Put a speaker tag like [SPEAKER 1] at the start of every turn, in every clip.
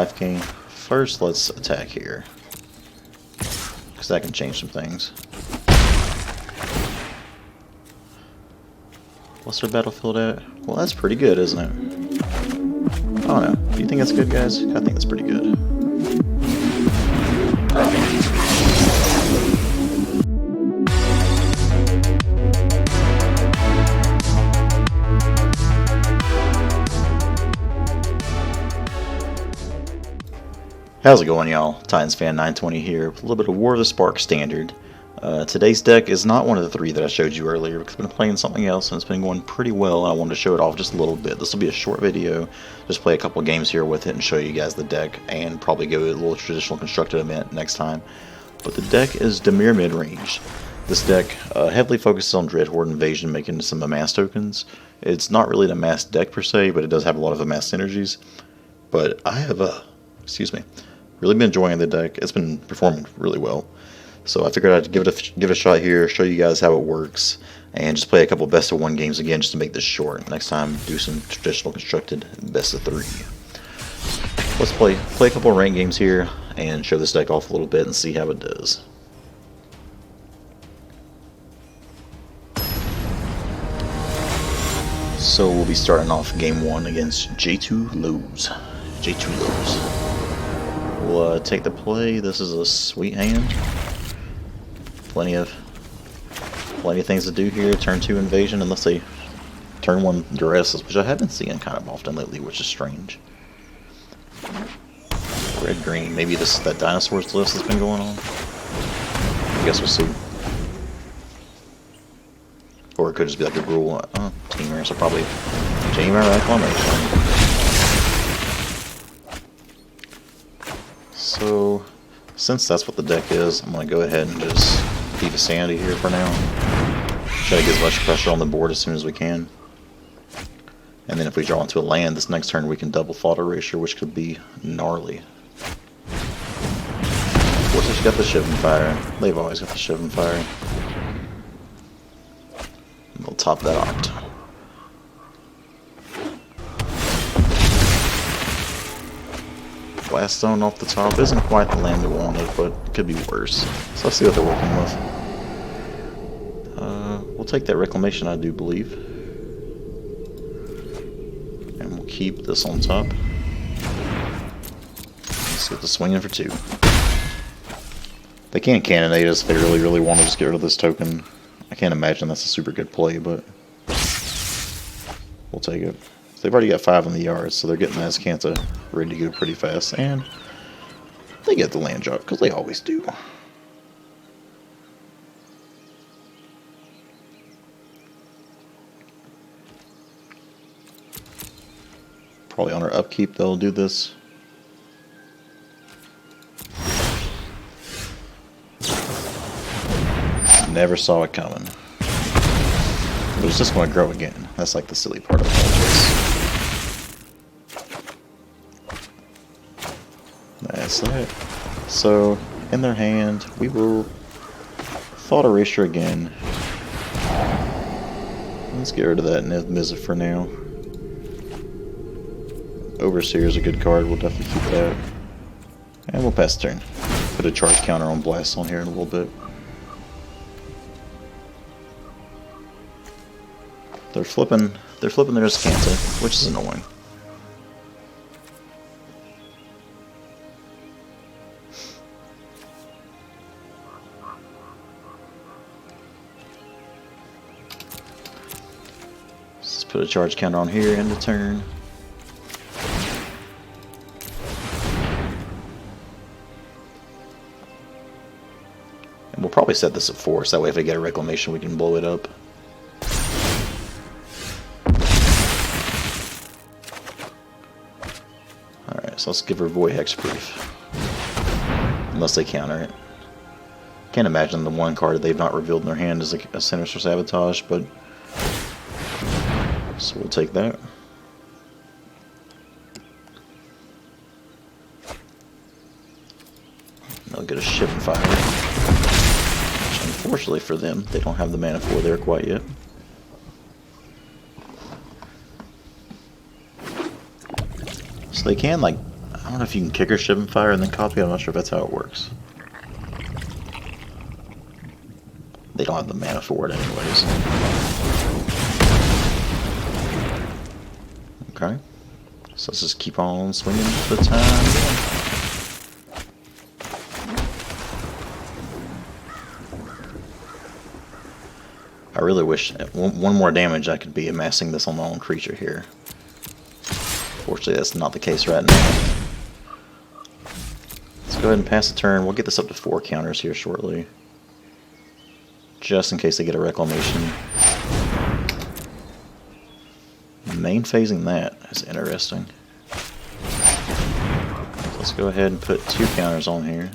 [SPEAKER 1] 5K. First, let's attack here, because that can change some things. What's our battlefield at? Well, that's pretty good, isn't it? I don't know. Do you think that's good, guys? I think that's pretty good. How's it going, y'all? Titans fan 920 here with a little bit of War of the Spark standard. Today's deck is not one of the three that I showed you earlier because I've been playing something else and it's been going pretty well and I wanted to show it off just a little bit. This will be a short video, just play a couple games here with it and show you guys the deck and probably go to a little traditional constructed event next time. But the deck is Dimir Midrange. This deck heavily focuses on Dreadhorde Invasion, making some Amass tokens. It's not really an Amass deck per se, but it does have a lot of Amass synergies. But I have really been enjoying the deck. It's been performing really well. So I figured I'd give it a shot here, show you guys how it works, and just play a couple best of one games again just to make this short. Next time, do some traditional constructed best of three. Let's play a couple ranked games here and show this deck off a little bit and see how it does. So we'll be starting off game 1 against J2 Lows. We'll take the play. This is a sweet hand. Plenty of things to do here. Turn 2 invasion, unless they turn 1 duresses, which I have been seeing kind of often lately, which is strange. Red green. Maybe that dinosaurs list that's been going on. I guess we'll see. Or it could just be like a rule. Teamer, so probably Teamer Reclamation. So, since that's what the deck is, I'm going to go ahead and just keep a sanity here for now. Try to get as much pressure on the board as soon as we can. And then if we draw into a land this next turn, we can double Thought Erasure, which could be gnarly. Of course, they've got the Shivan Fire. They've always got the Shivan Fire. And we'll top that Oct. Blast Stone off the top isn't quite the land we wanted, but it could be worse. So let's see what they're working with. We'll take that Reclamation, I do believe. And we'll keep this on top. Let's get the swinging for 2. They can't cannonade us if they really want to just get rid of this token. I can't imagine that's a super good play, but we'll take it. They've already got 5 in the yard, so they're getting Azcanta ready to go pretty fast. And they get the land drop, because they always do. Probably on our upkeep they'll do this. Never saw it coming. But it's just going to grow again. That's like the silly part of all this. That's that. So, in their hand, we will Thought Erasure again. Let's get rid of that Mizzet for now. Overseer is a good card, we'll definitely keep that. And we'll pass the turn. Put a charge counter on Blast on here in a little bit. They're flipping their Azcanta, which is annoying. Let's put a charge counter on here, end of turn. And we'll probably set this at 4, so that way if they get a Reclamation we can blow it up. Alright, so let's give her Void Hexproof. Unless they counter it. Can't imagine the one card they've not revealed in their hand is a Sinister Sabotage, but so we'll take that. They'll get a Shivan Fire. Which unfortunately for them, they don't have the mana for there quite yet. So they can, like, I I don't know if you can kick or ship and fire and then copy. I'm not sure if that's how it works. They don't have the mana for it anyways. Okay. So let's just keep on swinging for the time being. I really wish one more damage I could be amassing this on my own creature here. Fortunately, that's not the case right now. Let's go ahead and pass the turn. We'll get this up to 4 counters here shortly. Just in case they get a reclamation. Main phasing that is interesting. So let's go ahead and put 2 counters on here.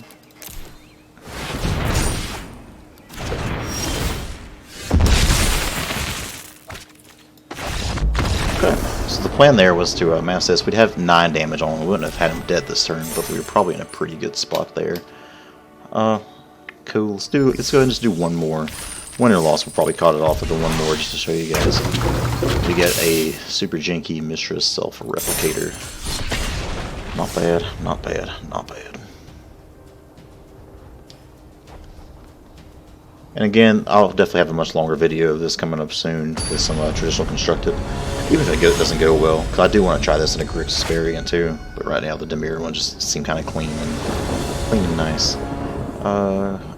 [SPEAKER 1] Okay, so the plan there was to amass this. We'd have 9 damage on him. We wouldn't have had him dead this turn, but we were probably in a pretty good spot there. Cool. Let's go ahead and just do one more. Win or loss, we'll probably cut it off with the one more just to show you guys. We get a super janky Mistress Self-Replicator. Not bad, not bad, not bad. And again, I'll definitely have a much longer video of this coming up soon with some traditional constructed. Even if it doesn't go well, because I do want to try this in a Grixis variant too. But right now the Dimir one just seemed kind of clean and nice.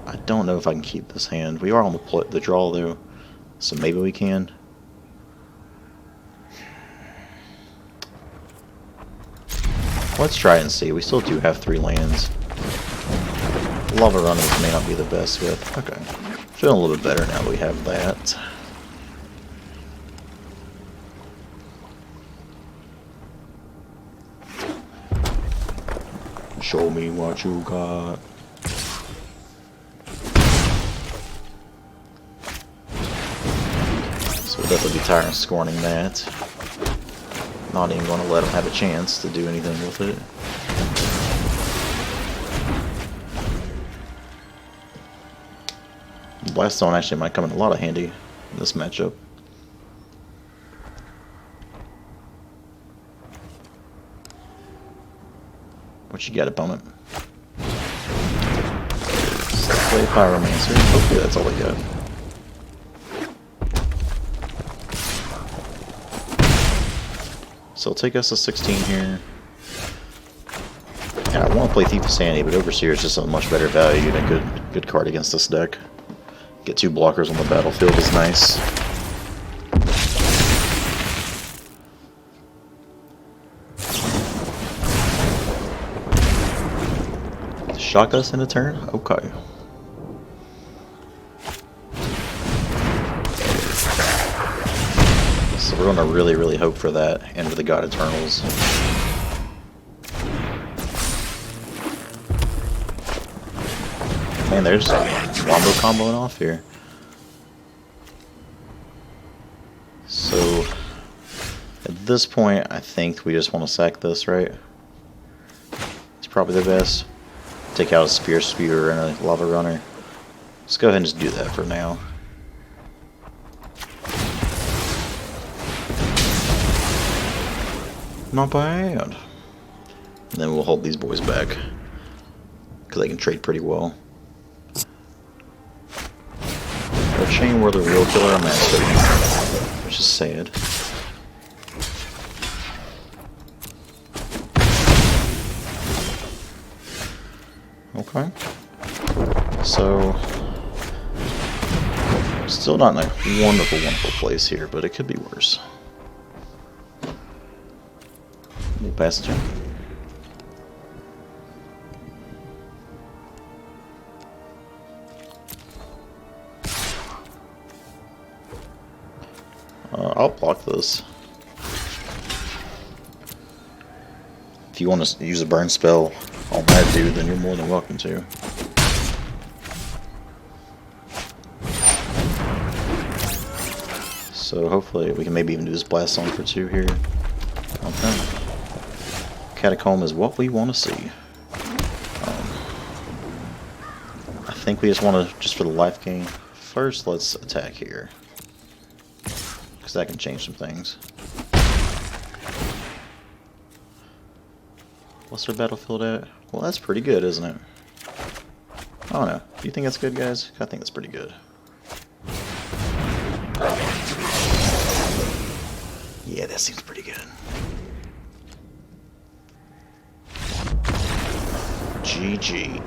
[SPEAKER 1] I don't know if I can keep this hand. We are on the draw though, so maybe we can. Let's try and see. We still do have 3 lands. Lava Runners may not be the best with. Okay. Feeling a little bit better now that we have that. Show me what you got. So we'll definitely be tired of scorning that. Not even going to let him have a chance to do anything with it. Blast Zone actually might come in a lot of handy in this matchup. What you got, opponent? Play Pyromancer. Hopefully that's all they got. So it'll take us to 16 here. And I want to play Thief of Sanity, but Overseer is just a much better value and a good card against this deck. Get 2 blockers on the battlefield is nice. Shock us in a turn? Okay. So we're going to really hope for that, and for the God Eternals. Man, there's Wombo comboing off here. So, at this point, I think we just want to sack this, right? It's probably the best. Take out a Spear and a Lava Runner. Let's go ahead and just do that for now. Not bad. And then we'll hold these boys back, because they can trade pretty well. Our Chain Whirler will kill our master, which is sad. Okay. So, still not in a wonderful place here, but it could be worse. We'll pass it turn. I'll block this. If you want to use a burn spell on that dude, then you're more than welcome to. So hopefully we can maybe even do this blast song for 2 here. Okay. Catacomb is what we want to see. I think we just want to, just for the life gain, first let's attack here, because that can change some things. What's their battlefield at? Well, that's pretty good, isn't it? I don't know. Do you think that's good, guys? I think that's pretty good. Yeah, that seems pretty good. GG.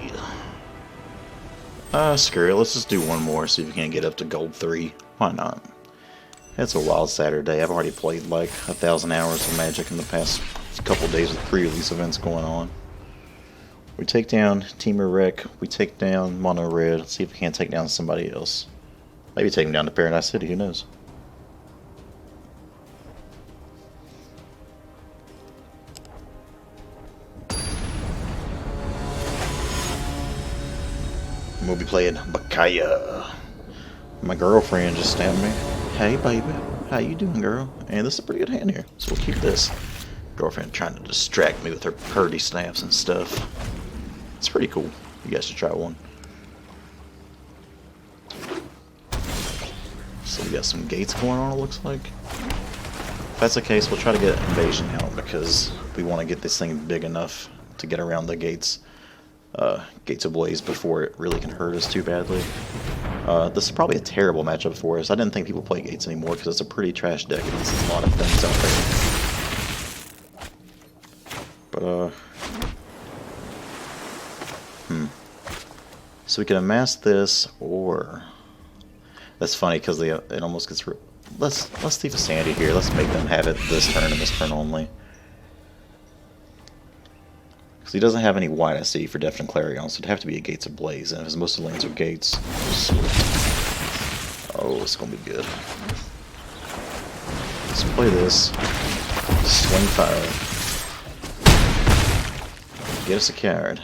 [SPEAKER 1] Screw it. Let's just do one more, see if we can get up to gold 3. Why not? It's a wild Saturday. I've already played like 1,000 hours of Magic in the past couple days with pre-release events going on. We take down Dimir Midrange. We take down Mono Red. Let's see if we can't take down somebody else. Maybe take him down to Paradise City. Who knows? We'll be playing Bakaya. My girlfriend just stabbed me. Hey, baby. How you doing, girl? And this is a pretty good hand here, so we'll keep this. Girlfriend trying to distract me with her purdy snaps and stuff. It's pretty cool. You guys should try one. So we got some gates going on, it looks like. If that's the case, we'll try to get invasion out because we want to get this thing big enough to get around the gates. Gates ablaze before it really can hurt us too badly. This is probably a terrible matchup for us. I didn't think people play gates anymore because it's a pretty trash deck. It needs a lot of things out there. But so we can amass this, or that's funny because it almost gets. Let's leave a sanity here. Let's make them have it this turn and this turn only. He doesn't have any white I see for Deft and Clarion, so it'd have to be a Gates Ablaze, and if most of the lanes are Gates. Oh, it's gonna be good. Let's play this. Swing fire. Get us a card.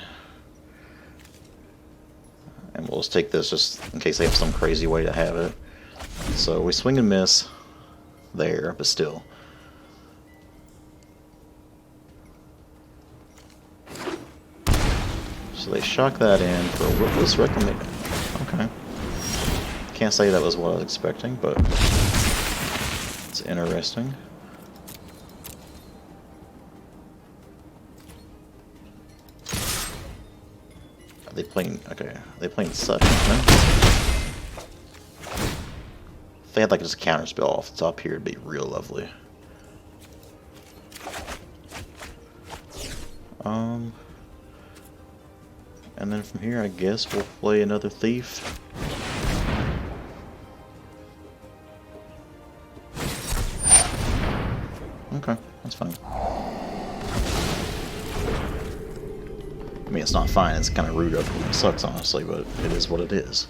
[SPEAKER 1] And we'll just take this just in case they have some crazy way to have it. So we swing and miss there, but still. So they shock that in for a Rootless Reclamation. Okay. Can't say that was what I was expecting, but it's interesting. Are they playing? Okay, are they playing such? No? If they had like just a counter spell off the top here, it'd be real lovely. And then from here, I guess we'll play another Thief. Okay, that's fine. I mean, it's not fine, it's kind of rude of them. It sucks, honestly, but it is what it is.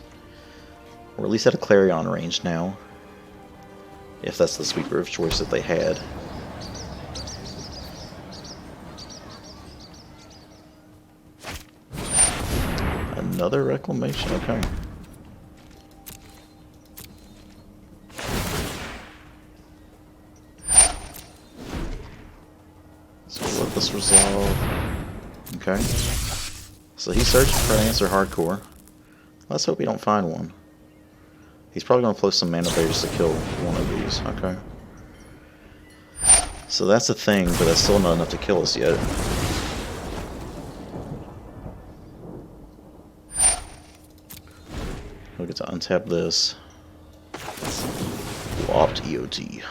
[SPEAKER 1] We're at least at a Clarion range now. If that's the sweeper of choice that they had. Another Reclamation, okay. So we'll let this resolve. Okay. So he's searching for an answer hardcore. Let's hope we don't find one. He's probably going to flow some mana barriers to kill one of these. Okay. So that's a thing, but that's still not enough to kill us yet. We'll get to untap this. We'll opt EOT.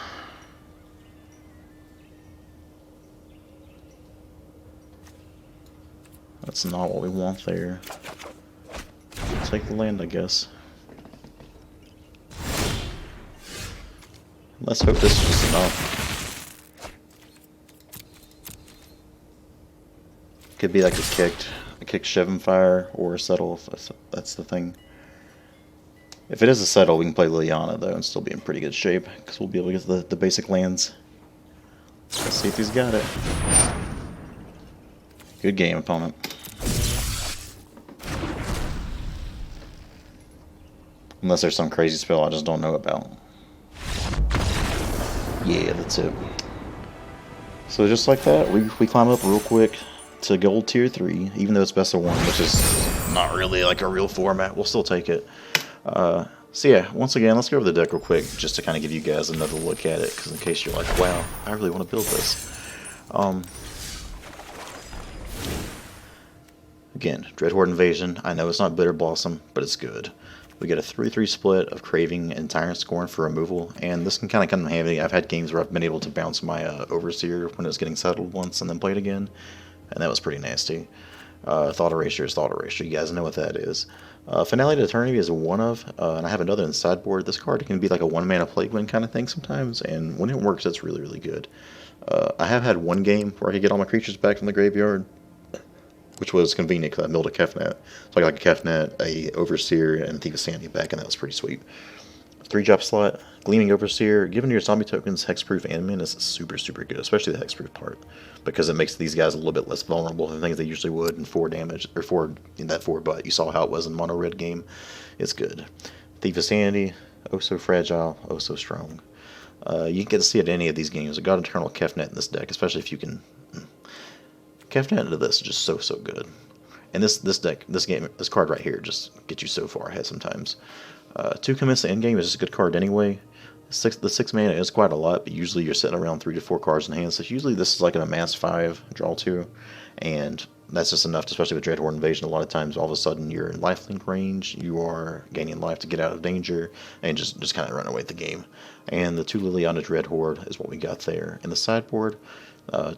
[SPEAKER 1] That's not what we want there. Take the land, I guess. Let's hope this is just enough. Could be like a kicked Shevin Fire or a settle, if that's the thing. If it is a settle, we can play Liliana though and still be in pretty good shape because we'll be able to get the basic lands. Let's see if he's got it. Good game, opponent. Unless there's some crazy spell I just don't know about. Yeah, that's it. So just like that, we climb up real quick to gold tier 3, even though it's best of 1, which is not really like a real format. We'll still take it. So yeah, once again, let's go over the deck real quick, just to kind of give you guys another look at it, because in case you're like, wow, I really want to build this. Again, Dreadhorde Invasion. I know it's not Bitter Blossom, but it's good. We get a 3-3 split of Craving and Tyrant Scorn for removal, and this can kind of come in handy. I've had games where I've been able to bounce my Overseer when it was getting settled once and then play it again, and that was pretty nasty. Thought Erasure is Thought Erasure. You guys know what that is. Finale to Eternity is one of, and I have another in the sideboard. This card can be like a one-mana Plague Wind kind of thing sometimes, and when it works, it's really, really good. I have had one game where I could get all my creatures back from the graveyard, which was convenient because I milled a Kefnet. So I got like a Kefnet, a Overseer, and a Thief of Sanity back, and that was pretty sweet. 3-drop slot, Gleaming Overseer. Given your zombie tokens hexproof and min is super, super good, especially the hexproof part, because it makes these guys a little bit less vulnerable than things they usually would in 4 damage, or 4 in that 4, but you saw how it was in mono red game. It's good. Thief of Sanity, oh so fragile, oh so strong. You can get to see it in any of these games. I got Eternal Kefnet in this deck, especially if you can. Kefnet into this is just so, so good. And this card right here just gets you so far ahead sometimes. 2 commits to endgame is just a good card anyway. The 6 mana is quite a lot, but usually you're sitting around 3 to 4 cards in hand. So usually this is like an Amass 5, draw 2, and that's just enough, especially with Dreadhorde Invasion. A lot of times, all of a sudden, you're in lifelink range, you are gaining life to get out of danger, and just kind of run away with the game. And the 2 Liliana Dreadhorde is what we got there. In the sideboard,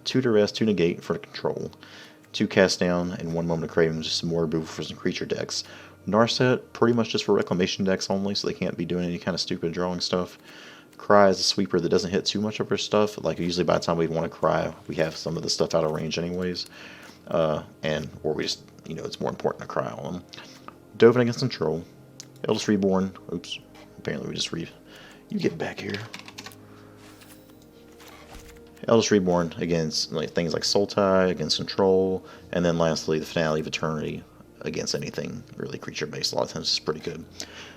[SPEAKER 1] 2 Duress, 2 Negate for control, 2 Cast Down, and 1 Moment of Craving, just some more removal for some creature decks. Narset, pretty much just for Reclamation decks only, so they can't be doing any kind of stupid drawing stuff. Cry is a sweeper that doesn't hit too much of our stuff. Like, usually by the time we want to Cry, we have some of the stuff out of range anyways. Or we just, it's more important to Cry on them. Dovin against Control. Eldest Reborn. Oops. Apparently we just You get back here. Eldest Reborn against things like Sultai, against Control, and then lastly the Finale of Eternity against anything really creature-based. A lot of times it's pretty good.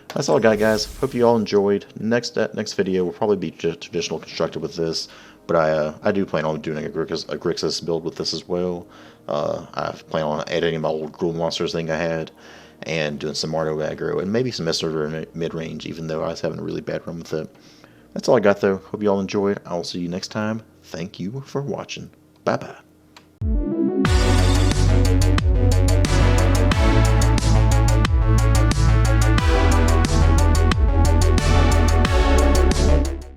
[SPEAKER 1] That's all I got, guys. Hope you all enjoyed. Next video will probably be traditional constructed with this, but I do plan on doing a Grixis build with this as well. I plan on editing my old Gruul Monsters thing I had, and doing some Mardo aggro, and maybe some Messer mid-range, even though I was having a really bad run with it. That's all I got, though. Hope you all enjoyed. I will see you next time. Thank you for watching. Bye-bye.